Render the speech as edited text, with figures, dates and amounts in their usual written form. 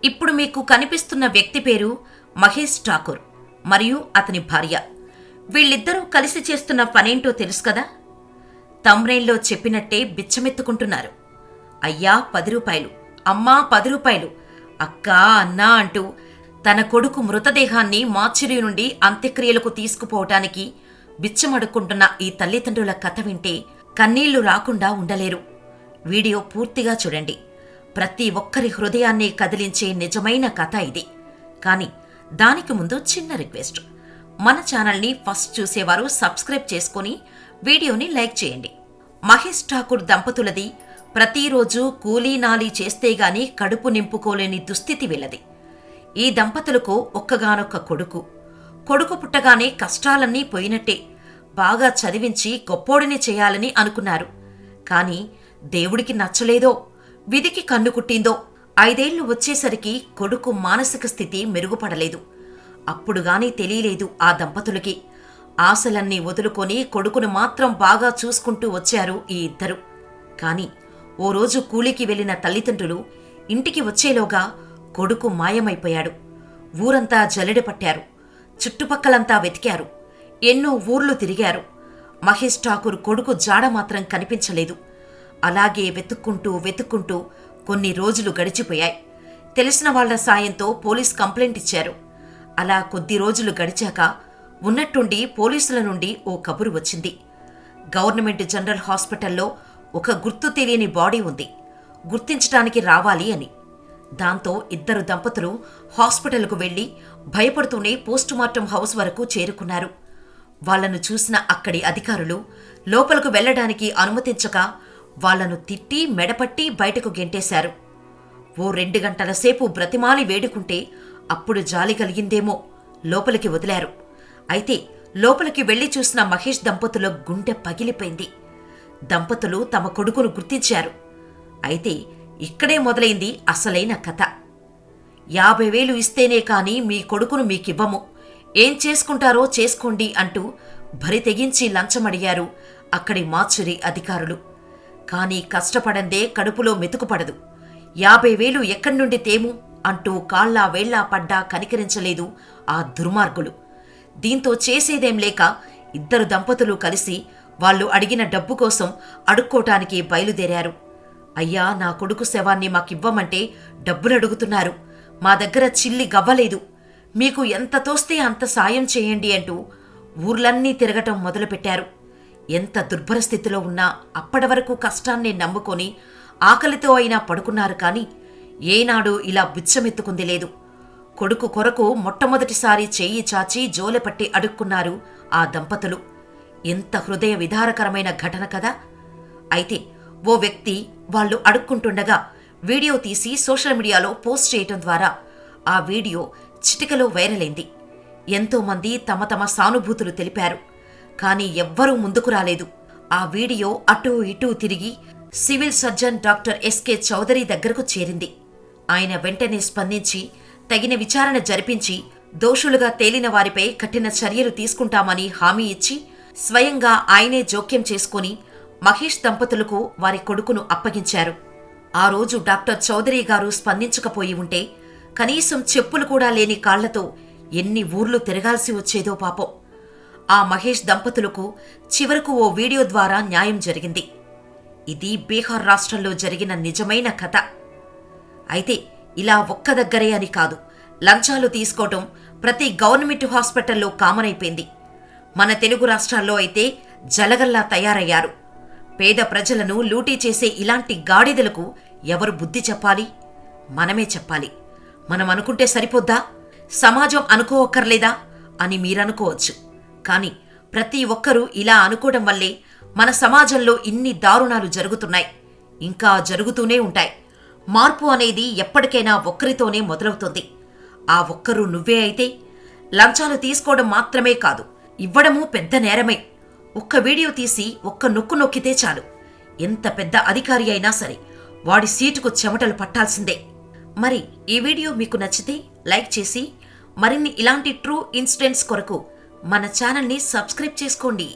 ఇప్పుడు మీకు కనిపిస్తున్న వ్యక్తి పేరు మహేష్ ఠాకూర్ మరియు అతని భార్య. వీళ్ళిద్దరూ కలిసి చేస్తున్న పనేంటో తెలుసు కదా? తమ్రైన్లో చెప్పినట్టే బిచ్చమెత్తుకుంటున్నారు. అయ్యా 10 రూపాయలు, అమ్మా 10 రూపాయలు, అక్కా అన్నా అంటూ తన కొడుకు మృతదేహాన్ని మార్చురీ నుండి అంత్యక్రియలకు తీసుకుపోవటానికి బిచ్చమడుక్కుంటున్న ఈ తల్లిదండ్రుల కథ వింటే కన్నీళ్లు రాకుండా ఉండలేరు. వీడియో పూర్తిగా చూడండి. ప్రతి ఒక్కరి హృదయాన్ని కదిలించే నిజమైన కథ ఇది. కానీ దానికి ముందు చిన్న రిక్వెస్ట్. మన ఛానల్ని ఫస్ట్ చూసేవారు సబ్స్క్రైబ్ చేసుకుని వీడియోని లైక్ చేయండి. మహేష్ ఠాకూర్ దంపతులది ప్రతిరోజు కూలీ నాలీ చేస్తే గాని కడుపు నింపుకోలేని దుస్థితి వీళ్ళది. ఈ దంపతులకు ఒక్కగానొక్క కొడుకు పుట్టగానే కష్టాలన్నీ పోయినట్టే. బాగా చదివించి గొప్పోడిని చేయాలని అనుకున్నారు. కాని దేవుడికి నచ్చలేదో, విధికి కన్ను కుట్టిందో 5 ఏళ్లు వచ్చేసరికి కొడుకు మానసిక స్థితి మెరుగుపడలేదు. అప్పుడుగాని తెలియలేదు ఆ దంపతులకి. ఆశలన్నీ వదులుకొని కొడుకును మాత్రం బాగా చూసుకుంటూ వచ్చారు ఈ ఇద్దరు. కాని ఓ రోజు కూలికి వెళ్లిన తల్లిదండ్రులు ఇంటికి వచ్చేలోగా కొడుకు మాయమైపోయాడు. ఊరంతా జల్లెడ పట్టారు. చుట్టుపక్కలంతా వెతికారు. ఎన్నో ఊర్లు తిరిగారు. మహేష్ ఠాకూర్ కొడుకు జాడ మాత్రం కనిపించలేదు. అలాగే వెతుక్కుంటూ కొన్ని రోజులు గడిచిపోయాయి. తెలిసిన వాళ్ల సాయంతో పోలీస్ కంప్లైంట్ ఇచ్చారు. అలా కొద్ది రోజులు గడిచాక ఉన్నట్టుండి పోలీసుల నుండి ఓ కబురు వచ్చింది. గవర్నమెంట్ జనరల్ హాస్పిటల్లో ఒక గుర్తు తెలియని బాడీ ఉంది, గుర్తించటానికి రావాలి అని. దాంతో ఇద్దరు దంపతులు హాస్పిటల్కు వెళ్లి భయపడుతూనే పోస్టుమార్టం హౌస్ వరకు చేరుకున్నారు. వాళ్లను చూసిన అక్కడి అధికారులు లోపలకు వెళ్లడానికి అనుమతించక వాళ్లను తిట్టి మెడపట్టి బయటకు గెంటేశారు. ఓ 2 గంటల సేపు బ్రతిమాలి వేడుకుంటే అప్పుడు జాలి కలిగిందేమో లోపలికి వదిలారు. అయితే లోపలికి వెళ్లి చూసిన మహేష్ దంపతుల గుండె పగిలిపోయింది. దంపతులు తమ కొడుకును గుర్తించారు. అయితే ఇక్కడే మొదలైంది అసలైన కథ. 50,000 ఇస్తేనే కాని మీ కొడుకును మీకివ్వము, ఏం చేసుకుంటారో చేసుకోండి అంటూ భరి తెగించి లంచమడిగారు అక్కడి మార్చురీ అధికారులు. కాని కష్టపడందే కడుపులో మెతుకుపడదు. 50,000 ఎక్కడి నుండి తేము అంటూ కాళ్లా వేళ్లా పడ్డా కనికరించలేదు ఆ దుర్మార్గులు. దీంతో చేసేదేం లేక ఇద్దరు దంపతులు కలిసి వాళ్లు అడిగిన డబ్బు కోసం అడుక్కోటానికి బయలుదేరారు. అయ్యా, నా కొడుకు శవాన్ని మాకివ్వమంటే డబ్బులడుగుతున్నారు, మా దగ్గర చిల్లి గవ్వలేదు, మీకు ఎంత తోస్తే అంత సాయం చేయండి అంటూ ఊర్లన్నీ తిరగటం మొదలుపెట్టారు. ఎంత దుర్భర స్థితిలో ఉన్నా అప్పటి వరకు కష్టాన్ని నమ్ముకొని ఆకలితో అయినా పడుకున్నారు. కాని ఏనాడు ఇలా బిచ్చమెత్తుకుంది లేదు. కొడుకు కొరకు మొట్టమొదటిసారి చేయి చాచి జోలెపట్టి అడుక్కున్నారు ఆ దంపతులు. ఎంత హృదయ విదారకరమైన ఘటన కదా! అయితే ఓ వ్యక్తి వాళ్లు అడుక్కుంటుండగా వీడియో తీసి సోషల్ మీడియాలో పోస్ట్ చేయటం ద్వారా ఆ వీడియో చిటికలో వైరల్ అయింది. ఎంతోమంది తమ తమ సానుభూతులు తెలిపారు. కాని ఎవ్వరూ ముందుకు రాలేదు. ఆ వీడియో అటూ ఇటూ తిరిగి civil surgeon doctor S K Chaudhary దగ్గరకు చేరింది. ఆయన వెంటనే స్పందించి తగిన విచారణ జరిపించి దోషులుగా తేలిన వారిపై కఠిన చర్యలు తీసుకుంటామని హామీ ఇచ్చి స్వయంగా ఆయనే జోక్యం చేసుకుని మహేష్ దంపతులకు వారి కొడుకును అప్పగించారు. ఆ రోజు డాక్టర్ చౌదరి గారు స్పందించకపోయి ఉంటే కనీసం చెప్పులు కూడా లేని కాళ్లతో ఎన్ని ఊర్లు తిరగాల్సి వచ్చేదో పాపం. ఆ మహేష్ దంపతులకు చివరకు ఓ వీడియో ద్వారా న్యాయం జరిగింది. ఇది బీహార్ రాష్ట్రంలో జరిగిన నిజమైన కథ. అయితే ఇలా ఒక్క దగ్గరే అని కాదు, లంచాలు తీసుకోవటం ప్రతి గవర్నమెంట్ హాస్పిటల్లో కామన్ అయిపోయింది. మన తెలుగు రాష్ట్రాల్లో అయితే జలగల్లా తయారయ్యారు. పేద ప్రజలను లూటీ చేసే ఇలాంటి గాడిదలకు ఎవరు బుద్ధి చెప్పాలి? మనమే చెప్పాలి. మనం అనుకుంటే సరిపోద్దా? సమాజం అనుకోవక్కర్లేదా అని మీరనుకోవచ్చు. కాని ప్రతి ఒక్కరూ ఇలా అనుకోవడం వల్లే మన సమాజంలో ఇన్ని దారుణాలు జరుగుతున్నాయి, ఇంకా జరుగుతూనే ఉంటాయి. మార్పు అనేది ఎప్పటికైనా ఒక్కరితోనే మొదలవుతుంది. ఆ ఒక్కరు నువ్వే అయితే లంచాలు తీసుకోవడం మాత్రమే కాదు, ఇవ్వడమూ పెద్ద నేరమే. ఒక్క వీడియో తీసి ఒక్క నొక్కు నొక్కితే చాలు, ఎంత పెద్ద అధికారి అయినా సరే వాడి సీటుకు చెమటలు పట్టాల్సిందే. మరి ఈ వీడియో మీకు నచ్చితే లైక్ చేసి మరిన్ని ఇలాంటి ట్రూ ఇన్సిడెంట్స్ కొరకు మన ఛానల్ని సబ్స్క్రైబ్ చేసుకోండి.